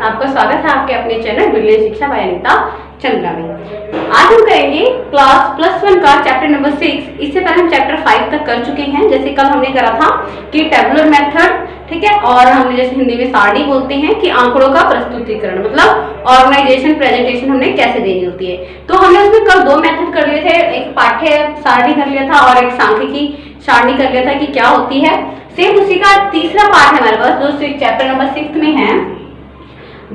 आपका स्वागत है आपके अपने चैनल ब्रिलियंट शिक्षा बाय अनीता चंद्रा में। आज हम करेंगे क्लास +1 का चैप्टर नंबर 6। इससे पहले हम चैप्टर 5 तक कर चुके हैं। जैसे कल हमने करा था कि टेबुलर मेथड, ठीक है, और हमने जैसे हिंदी में सारणी बोलते हैं कि आंकड़ों का प्रस्तुतिकरण, मतलब ऑर्गेनाइजेशन प्रेजेंटेशन हमने कैसे देनी होती है। तो हमने उसमें कल दो मेथड कर लिए थे, एक पाठ्य सारणी कर लिया था और एक सांख्यिकी सारणी कर लिया था कि क्या होती है। सेम उसी का तीसरा पार्ट है हमारे पास जो चैप्टर नंबर 6 में है,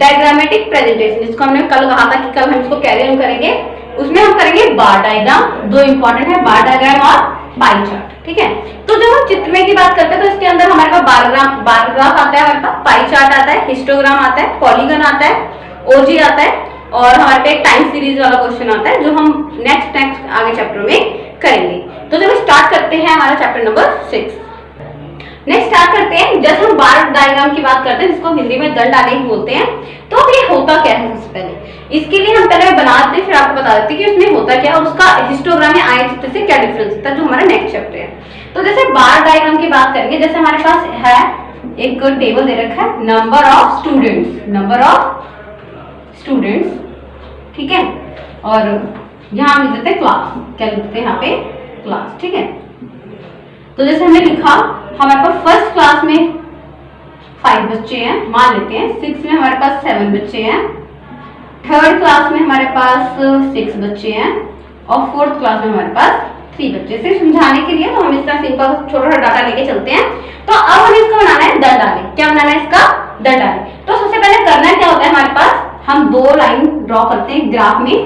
डायग्रामेटिक प्रेजेंटेशन, जिसको हमने कल कहा था कि कल हम इसको कैरी ऑन करेंगे। उसमें हम करेंगे बार डायग्राम, दो इंपॉर्टेंट है, बार डायग्राम और पाई चार्ट, ठीक है। तो जब हम चित्रमय की बात करते हैं तो इसके अंदर हमारे पास बार ग्राफ आता है, हमारे पास पाई चार्ट आता है, हिस्टोग्राम आता है, पॉलीगन आता है, ओजी आता है और हमारे पास एक टाइम सीरीज वाला क्वेश्चन आता है जो हम नेक्स्ट आगे चैप्टर में करेंगे। तो जब स्टार्ट करते हैं हमारा चैप्टर नंबर 6। नेक्स्ट स्टार्ट करते हैं। जब हम बार डायग्राम की बात करते हैं जिसको हिंदी में दंड आलेख बोलते हैं, तो ये होता क्या है। सबसे पहले इसके लिए हम पहले बनाते फिर आपको बता देते कि उसमें होता क्या और उसका हिस्टोग्राम या आयत चित्र से क्या डिफरेंस होता है, जो हमारा नेक्स्ट चैप्टर है। तो जैसे बार डायग्राम की बात करेंगे, जैसे हमारे पास है एक टेबल दे रखा है, नंबर ऑफ स्टूडेंट्स, ठीक है, और यहाँ हम लिख देते हैं क्लास, क्या लिखते हैं यहाँ पे क्लास, ठीक है। तो जैसे हमने लिखा हमारे पास फर्स्ट क्लास में 5 बच्चे हैं, मान लेते हैं। 6 में हमारे पास 7 बच्चे हैं, थर्ड क्लास में हमारे पास 6 बच्चे हैं और फोर्थ क्लास में हमारे पास 3 बच्चे। सिर्फ समझाने के लिए तो हम इसका सिंपल छोटा सा डाटा लेके चलते हैं। तो अब हमें इसका बनाना है दंड आलेख। क्या बनाना है इसका? दंड आलेख। तो सबसे पहले करना क्या होता है, हमारे पास हम दो लाइन ड्रॉ करते हैं ग्राफ में,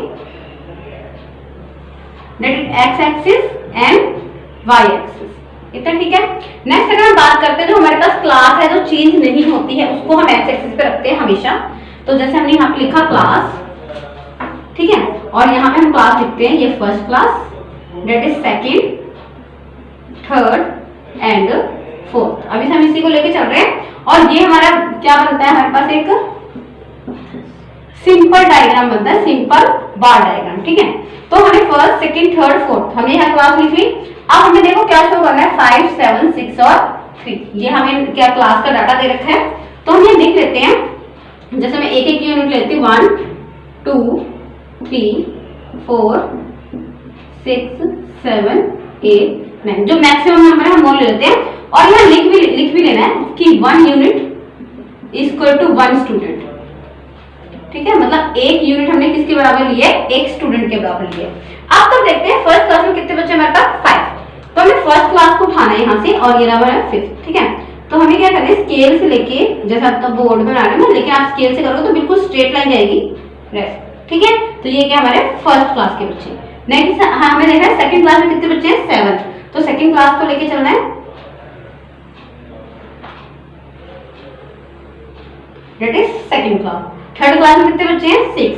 that is X axis and Y axis, इतना ठीक है। नेक्स्ट अगर हम बात करते हैं जो हमारे पास क्लास है जो चेंज नहीं होती है उसको हम एक्स एक्सिस पे रखते हैं हमेशा। तो जैसे हमने यहाँ पे लिखा क्लास, ठीक है, और यहाँ पे हम क्लास लिखते हैं, ये first class, that is second, third and fourth. अभी हम इसी को लेके चल रहे हैं और ये हमारा क्या बनता है, हमारे पास एक सिंपल डायग्राम बनता है, सिंपल बार डायग्राम, ठीक है। तो हमें फर्स्ट, सेकंड, थर्ड, फोर्थ हमने यहाँ क्लास लिख ली। अब हमें देखो क्या शो करना है, 5, 7, 6 और 3। ये हमें क्या क्लास का डाटा दे रखा है, तो हम ये लिख लेते हैं। जैसे मैं एक एक यूनिट लेती हूँ, 1, 2, 3, 4, 6, 7, 8, 9, जो मैक्सिमम नंबर है हम वो ले लेते हैं। और यहाँ लिख भी लेना है कि 1 यूनिट इक्वल टू 1 स्टूडेंट, ठीक है, मतलब एक यूनिट हमने किसके बराबर लिए, एक स्टूडेंट के बराबर लिए। अब तक देखते हैं फर्स्ट क्लास में कितने बच्चे हमारे पास, 5। तो हमें फर्स्ट क्लास को उठाना है यहाँ से और ये नंबर है 5, ठीक है। तो हमें क्या करना है, स्केल से लेके, जैसे आप तब बोर्ड में बना रहे हैं, लेकिन आप स्केल से करोगे तो बिल्कुल स्ट्रेट लाइन जाएगी, ठीक है। तो ये क्या हमारे फर्स्ट क्लास के बच्चे। नेक्स्ट हमें देखना है सेकंड क्लास में कितने बच्चे हैं, 7। तो सेकंड क्लास को लेके चलना है, that is second class. Third class में कितने बच्चे हैं, 6,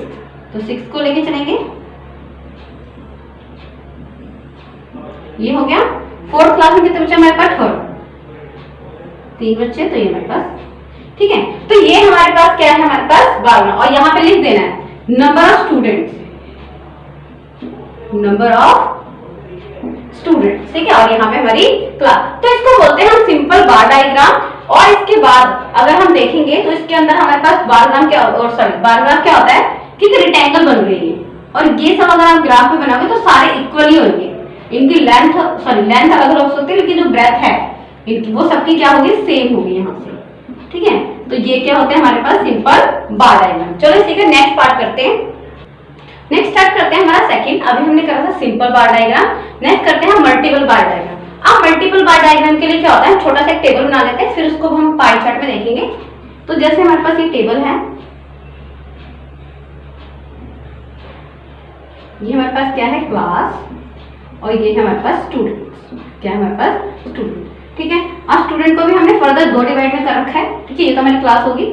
तो 6 को लेके चलेंगे, ये हो गया। फोर्थ क्लास में कितने बच्चे हमारे पास, थर्ड, 3 बच्चे, तो ये हमारे पास, ठीक है। तो ये हमारे पास क्या है, हमारे पास 12, और यहाँ पे लिख देना है नंबर ऑफ स्टूडेंट्स, ठीक है, और यहाँ पे हमारी क्लास। तो इसको बोलते हैं हम सिंपल बार डायग्राम। और इसके बाद अगर हम देखेंगे तो इसके अंदर हमारे पास बार ग्राफ क्या होता है कि रेक्टेंगल बन रही है, और ये सब अगर आप ग्राफ में बनाओगे तो सारे इक्वली होंगे, इनकी लेंथ अलग अलग हो सकती है लेकिन जो ब्रेथ है इनकी वो सबकी क्या होगी, सेम होगी यहाँ से, ठीक है। तो ये क्या होते हैं हमारे पास सिंपल बार डायग्राम। चलो इसी का नेक्स्ट पार्ट करते हैं। नेक्स्ट स्टार्ट करते हैं हमारा सेकंड। अभी हमने करा था सिंपल बार डायग्राम, नेक्स्ट करते हैं मल्टीपल बार डायग्राम। अब मल्टीपल बार डायग्राम के लिए क्या होता है, छोटा सा एक टेबल बना लेते हैं, फिर उसको हम पाई चार्ट में देखेंगे। तो जैसे हमारे पास ये टेबल है, ये हमारे पास क्या है, क्लास, और ये है हमारे पास स्टूडेंट, क्या है हमारे पास, स्टूडेंट, ठीक है। अब स्टूडेंट को भी हमने फर्दर 2 डिवाइड में कर रखा है, ठीक है। ये तो हमारी क्लास होगी,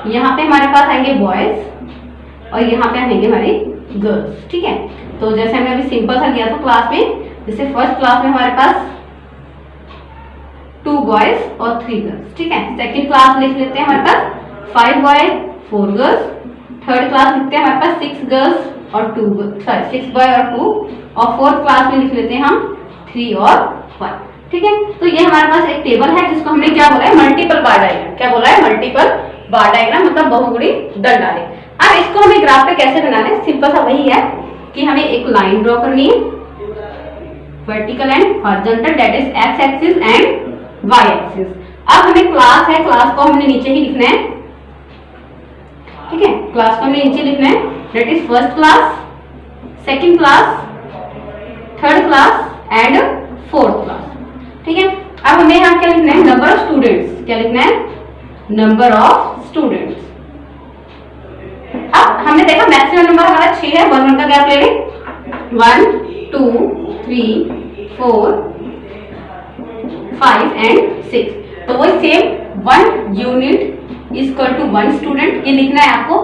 यहाँ पे हमारे पास आएंगे बॉयज और यहाँ पे आएंगे हमारे गर्ल्स, ठीक है। तो जैसे हमने अभी सिंपल सा लिया था क्लास में, जैसे फर्स्ट क्लास में हमारे पास 2 बॉयज और 3 गर्ल्स, ठीक है। सेकंड क्लास लिख लेते हैं हमारे पास 5 बॉय 4 गर्ल्स। थर्ड क्लास लिखते हैं हमारे पास 6 गर्ल्स और 6 बॉय और 2, और फोर्थ क्लास में लिख लेते हैं हम 3 और 1, ठीक है। तो ये हमारे पास एक टेबल है जिसको हमने क्या बोला है, मल्टीपल बार डायग्राम। क्या बोला है, मल्टीपल बार डायग्राम मतलब बहुगुणी दंड आलेख। अब इसको हमें ग्राफ पे कैसे बनाना है, सिंपल सा वही है कि हमें एक लाइन ड्रॉ करनी है, vertical and horizontal, that is X axis and Y axis. अब हमें क्लास है, क्लास को हमने नीचे ही लिखना है, ठीक है, क्लास को हमने नीचे लिखना है, that is first class, second class, third class and fourth class, ठीक है। अब हमें यहाँ क्या लिखना है, नंबर ऑफ स्टूडेंट्स, क्या लिखना है, नंबर ऑफ स्टूडेंट्स। अब हमने देखा मैक्सिमम नंबर हमारा 6 है, 1 1 का गैप ले लें, 1 2 3 4 5 एंड 6, तो वो same 1 unit equal to 1 student, ये लिखना है आपको,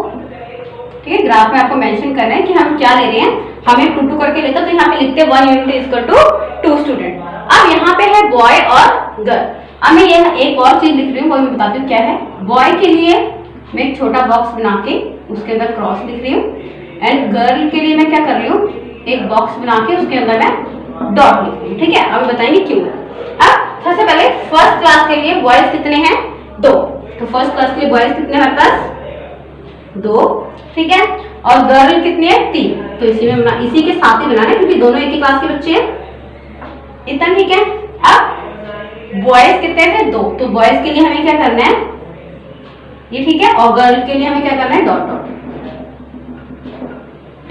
ठीक है। ग्राफ में आपको मेंशन करना है कि हम क्या ले रहे हैं, हमें 2 2 करके लेते, तो यहाँ पे लिखते हैं 1 यूनिट इक्वल टू 2 स्टूडेंट। अब यहाँ पे है बॉय और गर्ल। अब मैं ये एक और चीज लिख रही हूँ, वो मैं बताती हूँ क्या है। बॉय के लिए मैं एक छोटा बॉक्स बना के उसके अंदर क्रॉस लिख रही हूँ, एंड गर्ल के लिए मैं क्या कर रही हूँ, एक बॉक्स बना के उसके अंदर मैं डॉट लिख रही हूँ, ठीक है। अब बताएंगे क्यों। अब सबसे पहले फर्स्ट क्लास के लिए बॉयज कितने हैं, 2, तो फर्स्ट क्लास के लिए बॉयज कितने हमारे पास 2, ठीक है, और गर्ल कितनी है 3, तो इसी के साथ ही बनाना है क्योंकि दोनों एक ही क्लास के बच्चे हैं, इतना ठीक है। अब बॉयज कितने थे 2, तो बॉयज के लिए हमें क्या करना है, ये ठीक है, और गर्ल के लिए हमें क्या करना है, डॉट डॉट,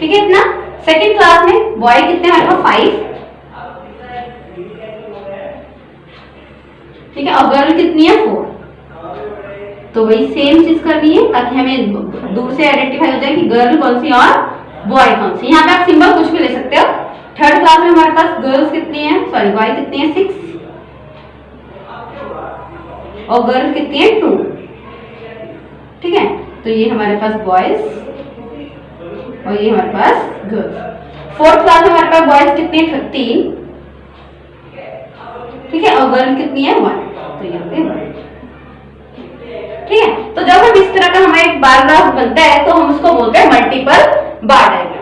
ठीक है इतना। सेकंड क्लास में बॉय कितने हमारे पास 5, ठीक है, और गर्ल कितनी है 4, तो वही सेम चीज करनी है ताकि हमें दूर से आइडेंटिफाई हो जाए कि गर्ल कौन सी और बॉय कौन सी। यहाँ पे आप सिंबल कुछ भी ले सकते हो। थर्ड क्लास में हमारे पास गर्ल्स कितनी है, सॉरी बॉय कितनी है 6, और गर्ल कितनी है 2, ठीक है, तो ये हमारे पास बॉयज और ये हमारे पास गर्ल्स। फोर्थ क्लास में हमारे पास बॉयज कितने हैं 3, ठीक है, और गर्ल कितनी है 1, तो यहाँ पे 1, ठीक है। तो जब हम इस तरह का हमारा एक बार ग्राफ बनता है तो हम उसको बोलते हैं मल्टीपल बार डायग्राम।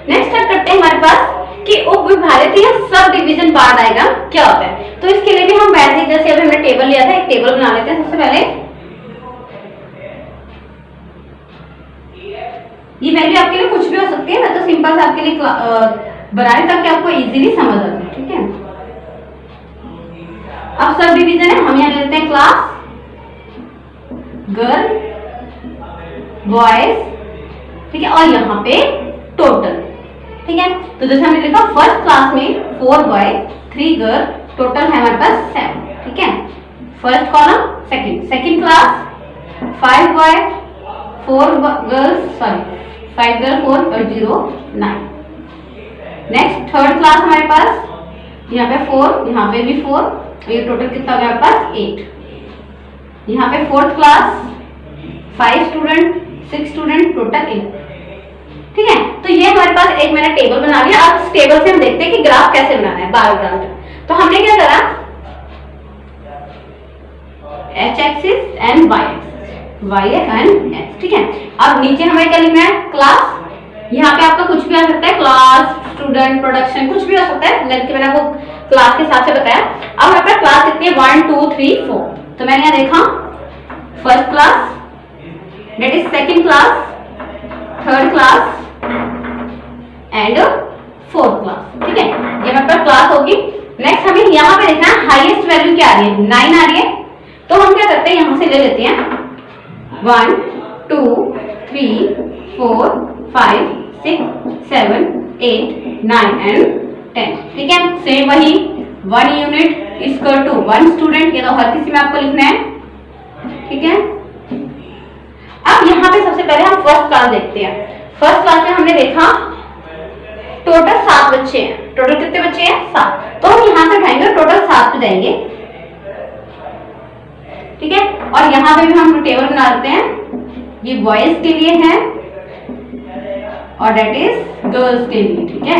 नेक्स्ट स्टार्ट करते हैं हमारे पास कि उपविभाजित या सब डिवीजन बार डायग्राम क्या होता है। तो इसके लिए भी हम वैसे जैसे अभी हमने टेबल लिया था, एक टेबल बना लेते हैं। सबसे पहले ये वैल्यू आपके लिए कुछ भी हो सकती है, मैं तो सिंपल से आपके लिए बना रही ताकि आपको इजीली समझ आ जाए, ठीक है। अब सब डिवीजन है, हम यहाँ लेते हैं क्लास, गर्ल, बॉयज, ठीक है, और यहाँ पे टोटल, ठीक है। तो जैसे हमने लिखा फर्स्ट क्लास में 4 बॉय 3 गर्ल, टोटल है हमारे पास 7, ठीक है। First column, second class 5 boy 4 girls, sorry 5 girl 4 और 0 9। नेक्स्ट थर्ड क्लास हमारे पास यहाँ पे 4, यहाँ पे भी 4, ये टोटल कितना हो गया हमारे पास 8। यहाँ पे fourth class 5 student 6 student, total 8, ठीक है। तो ये हमारे पास एक मैंने टेबल बना लिया। अब इस टेबल से हम देखते हैं कि ग्राफ कैसे बनाना है, बार ग्राफ। तो हमने क्या करा, H axis and Y axis, Y and X, ठीक है। अब नीचे हमें क्या लिखना है, क्लास, यहाँ पे आपका कुछ भी आ सकता है, क्लास, स्टूडेंट, प्रोडक्शन, कुछ भी हो सकता है, लेकिन मैंने आपको क्लास के हिसाब से बताया। अब हमारे पास क्लास कितनी है 1 2 3 4, तो मैंने यहाँ देखा first class, that is second class, third class and fourth class, ठीक है, ये हमारे क्लास होगी। नेक्स्ट हमें यहाँ पे देखना है हाईएस्ट वैल्यू क्या आ रही है, 9 आ रही है, तो हम क्या करते हैं यहाँ से ले लेते हैं 1 2 3 4 5 6 7 8 9 एंड 10, ठीक है। सेम वही 1 यूनिट इक्वल टू 1 स्टूडेंट, ये तो हर किसी में आपको लिखना है, ठीक है। अब यहाँ पे सबसे पहले हम फर्स्ट क्लास देखते हैं। फर्स्ट क्लास में हमने देखा टोटल 7 बच्चे हैं, टोटल कितने बच्चे हैं 7, तो हम यहाँ से उठाएंगे टोटल 7 पे जाएंगे, ठीक है। और यहाँ पे भी हम टेबल बना लेते हैं, ये बॉयज के लिए है और डेट इज गर्ल्स के लिए, ठीक है।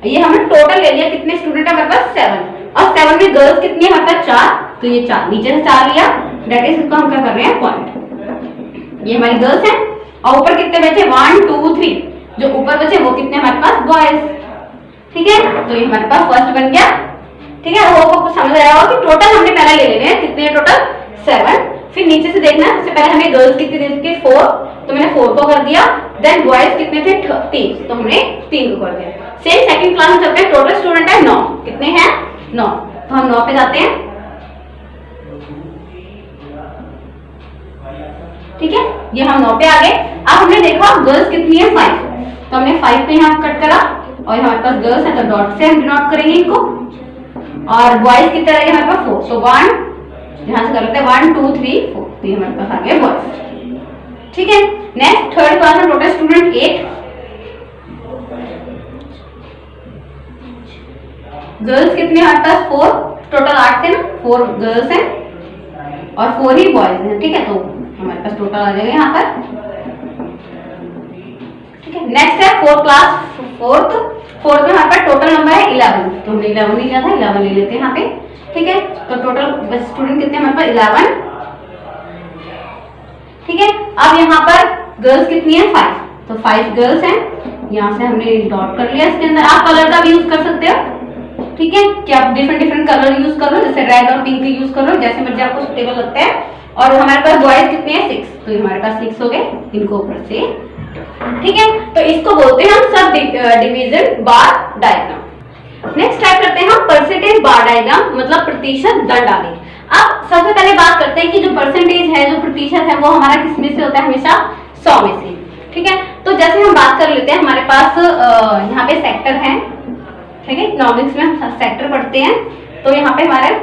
ये हमने टोटल ले लिया, कितने स्टूडेंट है हमारे पास 7, और 7 में गर्ल्स कितनी है हमारे पास 4, तो ये 4 नीचे से 4 लिया, डेट इज इसको हम क्या कर रहे हैं पॉइंट, ये हमारी गर्ल्स है। और ऊपर कितने बचे 1 2 3, जो ऊपर बचे वो कितने हमारे पास बॉयज, ठीक है। तो ये हमारे पास फर्स्ट बन गया, ठीक है। वो आपको समझ आया होगा कि टोटल हमने पहले ले लेने हैं, कितने टोटल 7। फिर नीचे से देखना, सबसे पहले हमें गर्ल्स कितनी दे रखी है 4, तो मैंने 4 को कर दिया। देन बॉयज कितने थे 3, तो हमने 3 को कर दिया। सेम सेकंड क्लास में चलते हैं, टोटल स्टूडेंट है 9, कितने हैं 9, तो हम 9 पे जाते हैं। ठीक है, ये हम 9 पे आ गए। अब हमने देखा गर्ल्स कितनी है 5, तो हमने 5 पे यहाँ कट करा और हमारे पास गर्ल्स है तो डॉट से हम डिनोट करेंगे इनको। और बॉयज कितने रहेंगे हमारे पास 4, तो 1 यहाँ से कर लेते हैं 1 2 3 4, तो ये हमारे पास आ गया बॉयज। ठीक है, नेक्स्ट थर्ड क्लास में टोटल स्टूडेंट 8, गर्ल्स कितने हमारे पास 4, टोटल 8 थे ना, 4 गर्ल्स हैं और 4 ही बॉयज हैं। ठीक है, तो हमारे पास टोटल आ जाएगा यहाँ पर। ठीक है, नेक्स्ट है फोर्थ क्लास, फोर्थ में हमारे पास टोटल नंबर है 11, तो हमने 11 नहीं लिया था, 11 ले लेते हैं यहाँ पे। ठीक है, तो टोटल स्टूडेंट कितने हमारे पास 11। ठीक है, अब यहाँ पर गर्ल्स कितनी है 5, तो 5 गर्ल्स हैं, यहाँ से हमने डॉट कर लिया। इसके अंदर आप कलर का भी यूज कर सकते हो। ठीक है, कि आप डिफरेंट कलर यूज कर लो, जैसे रेड और पिंक यूज कर लो, जैसे मर्जी आपको सुटेबल लगता है। और हमारे पास बॉयज कितने हैं 6, तो हमारे पास 6 हो गए, इनको ऊपर से। ठीक है, तो इसको बोलते हैं हम सब डिवीजन बार डायग्राम। नेक्स्ट ट्राई करते हैं हम परसेंटेज बार डायग्राम, मतलब प्रतिशत दर डालें। अब सबसे पहले बात करते हैं कि जो परसेंटेज है, जो प्रतिशत है, वो हमारा किस में से होता है, हमेशा 100 में से। ठीक है, तो जैसे हम बात कर लेते हैं, हमारे पास यहाँ पे सेक्टर है। ठीक है, इकोनॉमिक्स में हम सेक्टर पढ़ते हैं, तो यहाँ पे हमारे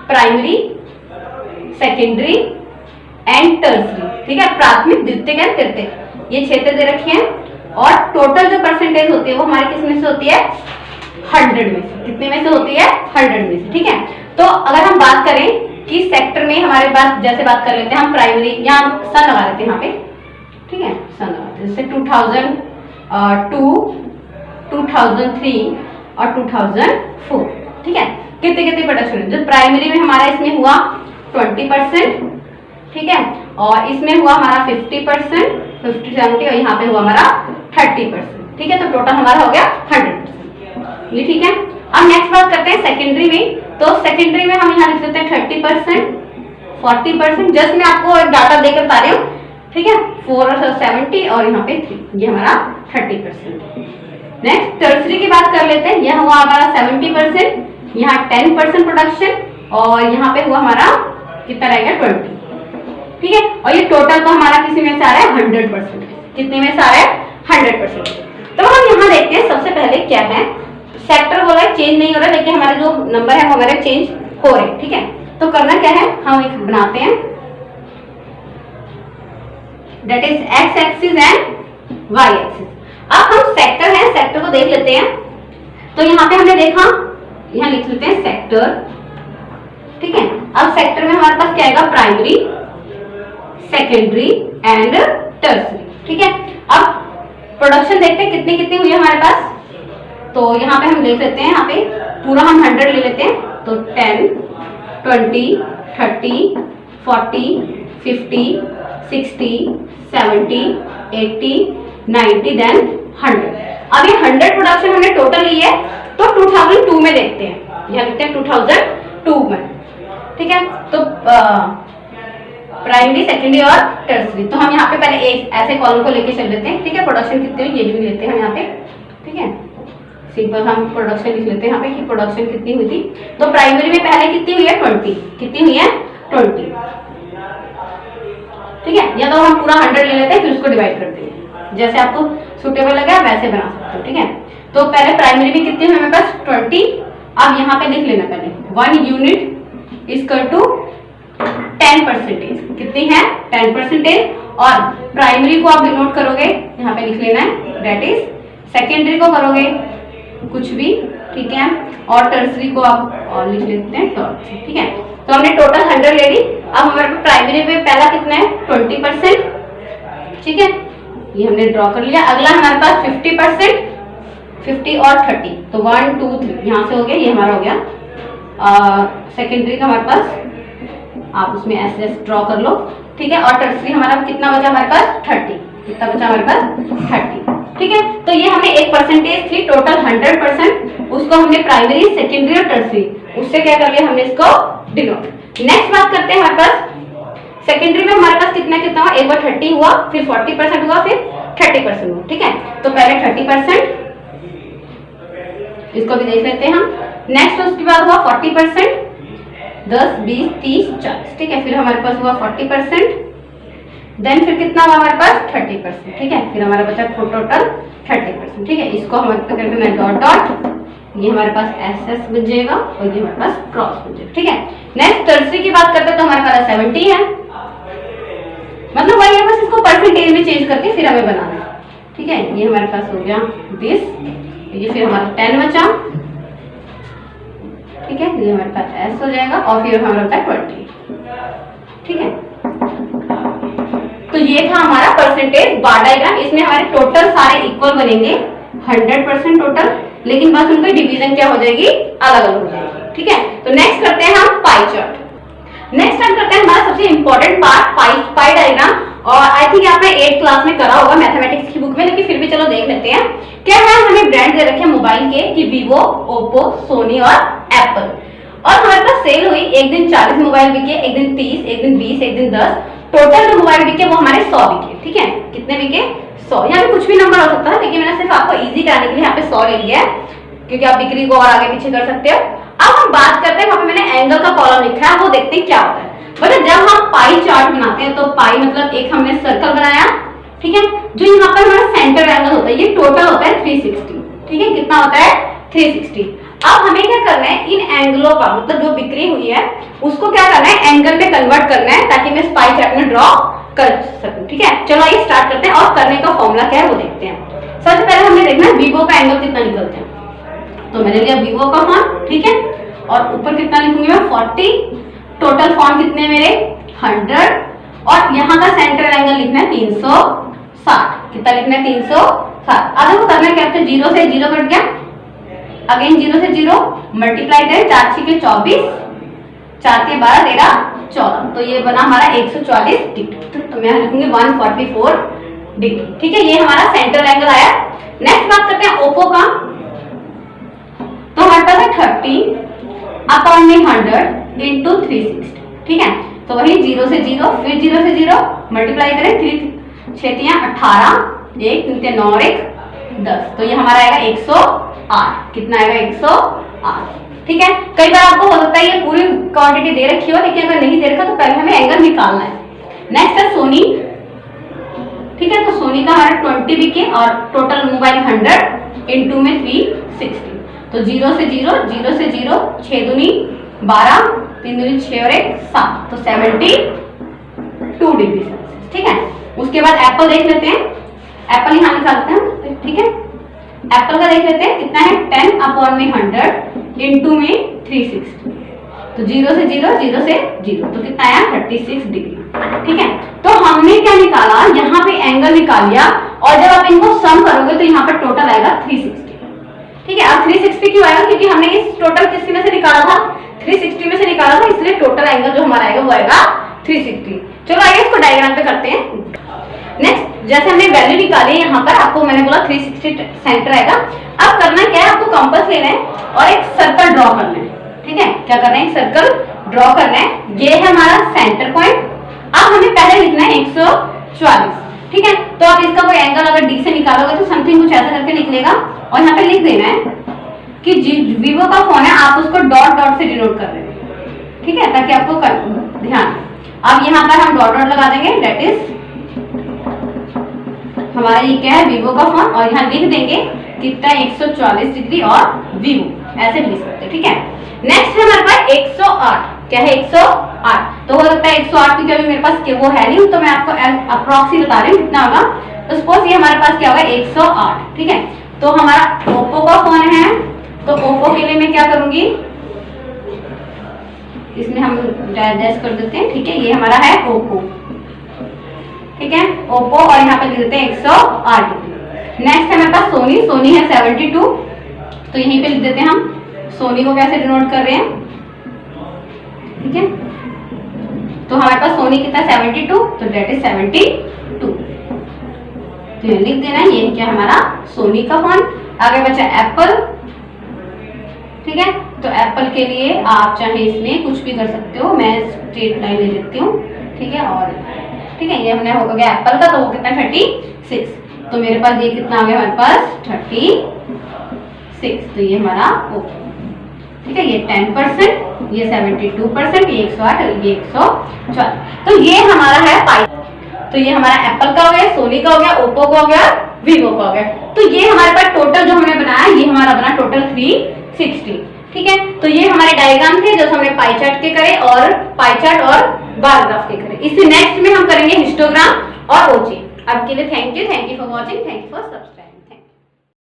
प्राइमरी, सेकेंडरी एंड टर्सरी। ठीक है, प्राथमिक, द्वितीयक एंड तृतीयक, ये क्षेत्र दे रखे हैं। और टोटल जो परसेंटेज होती है वो हमारे किस में से होती है 100 में से। कितने में से होती है 100 में से। ठीक है, तो अगर हम बात करें कि सेक्टर में हमारे पास, जैसे बात कर लेते हैं हम प्राइमरी, यहाँ सन लगा लेते हैं यहाँ पे। ठीक है, सन लगाते हैं, जैसे 2002, 2003 और 2004। ठीक है, कितने कितने प्रोडक्शन, जो प्राइमरी में हमारा इसमें हुआ 20%। ठीक है, और इसमें हुआ हमारा 50%, 50-70, और यहाँ पे हुआ हमारा 30%। ठीक है, तो टोटल हमारा हो गया 100%। ये ठीक है। अब नेक्स्ट बात करते हैं सेकेंडरी में, तो सेकेंडरी में हम यहाँ लिख देते हैं 30%, 40%, जस्ट मैं आपको एक डाटा देकर बता रही हूँ। ठीक है, 4 और 70 और यहाँ पे 3, ये हमारा 30%। नेक्स्ट टर्सरी की बात कर लेते हैं, यह हुआ हमारा 70%, यहाँ 10% प्रोडक्शन, और यहाँ पे हुआ हमारा कितना रहेगा 20। ठीक है, और ये टोटल तो हमारा किसी में से आ रहा है 100%। कितने में से आ रहा है 100%। तो हम यहाँ देखते हैं सबसे पहले क्या है, सेक्टर बोला है चेंज नहीं हो रहा, लेकिन हमारे जो नंबर है वो हमारे चेंज हो रहे हैं। ठीक है, तो करना क्या है, हम एक बनाते हैं, that is X axis and Y axis. अब हम सेक्टर है, सेक्टर को देख लेते हैं। तो यहाँ पे हमने देखा, यहाँ लिख लेते हैं सेक्टर। ठीक है, अब सेक्टर में हमारे पास क्या आएगा, प्राइमरी, सेकेंडरी एंड टर्सरी। ठीक है, अब प्रोडक्शन देखते हैं कितनी कितनी हुई है हमारे पास। तो यहाँ पे हम देख लेते हैं, यहाँ पे पूरा हम 100 ले लेते हैं, तो 10, 20, 30, 40, 50, 60, 70, 80, 90, देन 100। अब ये 100 प्रोडक्शन हमने टोटल ली है, तो 2002 में देखते हैं, यहाँ देखते हैं 2002 में। ठीक है, तो प्राइमरी, सेकेंडरी और टर्सरी, तो हम यहाँ पे पहले एक ऐसे कॉलम को लेके चल लेते हैं। ठीक है, प्रोडक्शन कितनी हुई ये भी लेते हैं हम यहाँ पे। ठीक है, सिंपल हम प्रोडक्शन लिख लेते हैं यहाँ पे कि प्रोडक्शन कितनी हुई थी। तो प्राइमरी में पहले कितनी हुई है 20, कितनी हुई है 20। ठीक है, या तो हम पूरा 100 ले लेते हैं, फिर उसको डिवाइड करते हैं, जैसे आपको सुटेबल लगे वैसे बना सकते हो। ठीक है, तो पहले प्राइमरी में कितनी हुई हमारे पास 20। अब यहाँ पे लिख लेना पहले 1 यूनिट इक्वल टू 10%। कितनी है 10%। और प्राइमरी को आप डिनोट करोगे, यहाँ पे लिख लेना है, दैट इज, सेकेंडरी को करोगे कुछ भी। ठीक है, और टर्सरी को आप और लिख लेते हैं डॉट से। ठीक है, तो हमने टोटल 100 ले ली। अब हमारे प्राइमरी में पहला कितना है 20%। ठीक है, ये हमने ड्रॉ कर लिया। अगला हमारे पास 50%, 50 और 30, तो 1 2 3 यहाँ से हो गया, ये हमारा हो गया। सेकेंडरी का हमारे पास आप उसमें ऐसे ड्रॉ कर लो। ठीक है, और टर्सरी हमारा कितना बचा हमारे पास 30, कितना बचा हमारे पास 30। ठीक है, तो ये हमें एक परसेंटेज थी टोटल 100%, उसको हमने प्राइमरी, सेकेंडरी और टर्सरी, उससे क्या कर लिया हमने इसको डिनोट। नेक्स्ट बात करते हैं हमारे पास सेकेंडरी में हमारे पास कितना कितना हुआ, एक बार 30 हुआ, फिर 40% हुआ, फिर 30% हुआ। ठीक है, तो पहले 30%, इसको भी देख लेते हैं हम। नेक्स्ट उसके बाद हुआ 40%, 10, 20, 30, 40। ठीक है, फिर हमारे पास हुआ 40%, देन फिर कितना हुआ हमारे पास 30%। ठीक है, फिर हमारा बचा टोटल 30%। ठीक है, इसको हमारे पास करना है डॉट डॉट, ये हमारे पास एस एस बन जाएगा और ये हमारे पास क्रॉस बन जाएगा। ठीक है, नेक्स्ट टर्सरी की बात करते हैं तो हमारे पास 70 है, मतलब वही है, बस इसको परसेंटेज में चेंज करके फिर हमें बनाना है। ठीक है, ये हमारे पास हो गया 20, ये फिर हमारा 10 बचा। ठीक है, ये हमारे पास एस हो जाएगा और फिर हमारा होता है 20। ठीक है, तो ये था हमारा परसेंटेज बार डायग्राम। इसमें हमारे टोटल सारे इक्वल बनेंगे 100% टोटल, लेकिन बस उनकी डिवीजन क्या हो जाएगी, अलग अलग हो जाएगी। ठीक है, तो नेक्स्ट करते हैं हम पाई चार्ट। नेक्स्ट टाइम करते हैं हमारा सबसे इंपॉर्टेंट पार्ट पाई डायग्राम, और आई थिंक आपने 8th क्लास में करा होगा मैथमेटिक्स की बुक में, लेकिन फिर भी चलो देख लेते हैं। क्या है, हमें ब्रांड दे रखे हैं मोबाइल के कि वीवो, ओप्पो, सोनी और एप्पल, और हमारे पास सेल हुई, एक दिन 40 मोबाइल बिके, एक दिन 30, एक दिन 20, एक दिन 10, टोटल जो मोबाइल बिके वो हमारे 100 बिके। ठीक है, कितने बिके, 100। यहाँ पे कुछ भी नंबर हो सकता है, लेकिन मैंने सिर्फ आपको इजी कराने के लिए यहाँ पे 100 ले लिया है, क्योंकि आप बिक्री को और आगे पीछे कर सकते हो। अब हम बात करते हैं, वहां पे मैंने एंगल का कॉलम लिखा है, वो देखते हैं क्या होता है। मतलब जब हम पाई चार्ट बनाते हैं तो पाई मतलब एक हमने सर्कल बनाया, ठीक है, जो यहाँ पर हमारा सेंटर एंगल होता है, ये टोटल होता है 360। ठीक है, कितना होता है 360। अब हमें क्या करना है, इन एंगलों का मतलब जो बिक्री हुई है उसको क्या करना है, एंगल में कन्वर्ट करना है, ताकि मैं इस पाई चार्ट में ड्रॉ कर सकूं। ठीक है, चलो आइए स्टार्ट करते हैं और करने का फॉर्मूला क्या है वो देखते हैं। सबसे पहले हमने देखना है वीवो का एंगल कितना निकलता है, तो मैंने लिया वीवो का फॉर्म। ठीक है, और ऊपर कितना लिखूंगी मैं 40, टोटल फॉर्म कितने मेरे 100, और यहाँ का सेंटर एंगल लिखना है 360। कितना लिखना है 360। अब देखो करना क्या है, 0 से 0 कट गया, अगेन 0 से 0 मल्टीप्लाई करें, 4 6 के 24, 4 के 12 13 14, तो ये बना हमारा 140 डिग्री। तो मैं लिखूंगी 144 डिग्री। ठीक है, ये हमारा सेंटर एंगल आया। नेक्स्ट बात करते हैं ओप्पो का, तो हमारे पास है 30/100 इंटू 360। ठीक है, तो वही 0 से 0, फिर 0 से 0 मल्टीप्लाई करें, 3 6 18, 1 3 9 1 10, तो ये हमारा आएगा 108। कितना आएगा 108। ठीक है, कई बार आपको हो सकता है ये पूरी क्वांटिटी दे रखी हो, लेकिन अगर नहीं दे रखा तो पहले हमें एंगल निकालना है। नेक्स्ट है सोनी। ठीक है, तो सोनी का हमारा 20 बिके और टोटल मोबाइल 100 इंटू में 360, तो 0 से 0, 0 से 0, 6 दूनी 12, 3 दूनी 6 और 1 7, तो 72 डिग्री सेल्सियस। ठीक है, उसके बाद एप्पल देख लेते हैं, एप्पल यहाँ निकालते हैं। ठीक है, एप्पल का देख लेते हैं कितना है, 10/100 इंटू में 360, तो 0 से 0, 0 से 0, तो कितना आया 36 डिग्री। ठीक है, तो हमने क्या निकाला, यहाँ पे एंगल निकाल लिया, और जब आप इनको सम करोगे तो यहाँ पर टोटल आएगा 360। ठीक है, अब 360 क्यों आएगा, क्योंकि हमने इस टोटल किस में से निकाला था, 360 में से निकाला था, इसलिए टोटल एंगल जो हमारा आएगा वो आएगा 360। चलो आइए इसको डायग्राम पे करते हैं। नेक्स्ट, जैसे हमने वैल्यू निकाली, यहाँ पर आपको मैंने बोला 360 सेंटर आएगा। अब करना क्या है, आपको कंपास लेना है और एक सर्कल ड्रॉ करना है। ठीक है, क्या करना है, एक सर्कल ड्रॉ करना है, ये है हमारा सेंटर पॉइंट। अब हमें पहले लिखना है 140। ठीक है, तो आप इसका कोई एंगल अगर डी से निकालोगे तो समथिंग कुछ ऐसा करके निकलेगा, और यहाँ पे लिख देना है कि वीवो का फोन है, आप उसको डॉट डॉट से डिनोट कर रहे हैं। ठीक है, ताकि आपको ध्यान। अब यहाँ पर हम डॉट डॉट लगा देंगे, दैट इज हमारा ये क्या है, वीवो का फोन, और यहाँ लिख देंगे कितना 140 डिग्री और वीवो, ऐसे भी लिख सकते हैं। ठीक है, नेक्स्ट है हमारे पास 108। क्या है 108, तो हो सकता है 108 क्योंकि अभी मेरे पास वो है नहीं, तो मैं आपको अप्रॉक्सी बता रही हूँ कितना होगा। तो सपोज ये हमारे पास क्या होगा 108। ठीक है, तो हमारा ओप्पो का फोन है, तो ओप्पो के लिए मैं क्या करूंगी, इसमें हम डैश कर देते हैं। ठीक है, ये हमारा है ओप्पो। ठीक है, ओप्पो, और यहाँ पे लिख देते हैं 108। नेक्स्ट है हमारे पास सोनी, सोनी है 72, तो यहीं पे लिख देते हैं हम सोनी को कैसे डिनोट कर रहे हैं। ठीक है, तो हमारे पास सोनी कितना 72, तो डेट इज 72, तो ये लिख देना है, ये क्या हमारा सोनी का फोन। आगे बचा एप्पल। ठीक है, तो एप्पल के लिए आप चाहे इसमें कुछ भी कर सकते हो, मैं स्ट्रेट लाइन ले लेती हूँ, ठीक है। और ठीक है, ये हमने हो गया एप्पल का, तो वो कितना 36, तो मेरे पास ये कितना आ गया हमारे पास 36, तो ये हमारा ओके, ठीक है। ये 10%, ये 72%, ये 108, ये 104, तो ये हमारा है पाई। तो ये हमारा एप्पल का हो गया, सोनी का हो गया, ओप्पो का हो गया, वीवो का हो गया। तो ये हमारे पास टोटल जो हमने बनाया, ये हमारा बना टोटल 360, ठीक है। तो ये हमारे डायग्राम थे जो हमने पाई चार्ट के करे और पाई चार्ट और बार ग्राफ के करे। इससे नेक्स्ट में हम करेंगे हिस्टोग्राम और ओजी। अब के लिए thank you for watching, thank you for subscribe.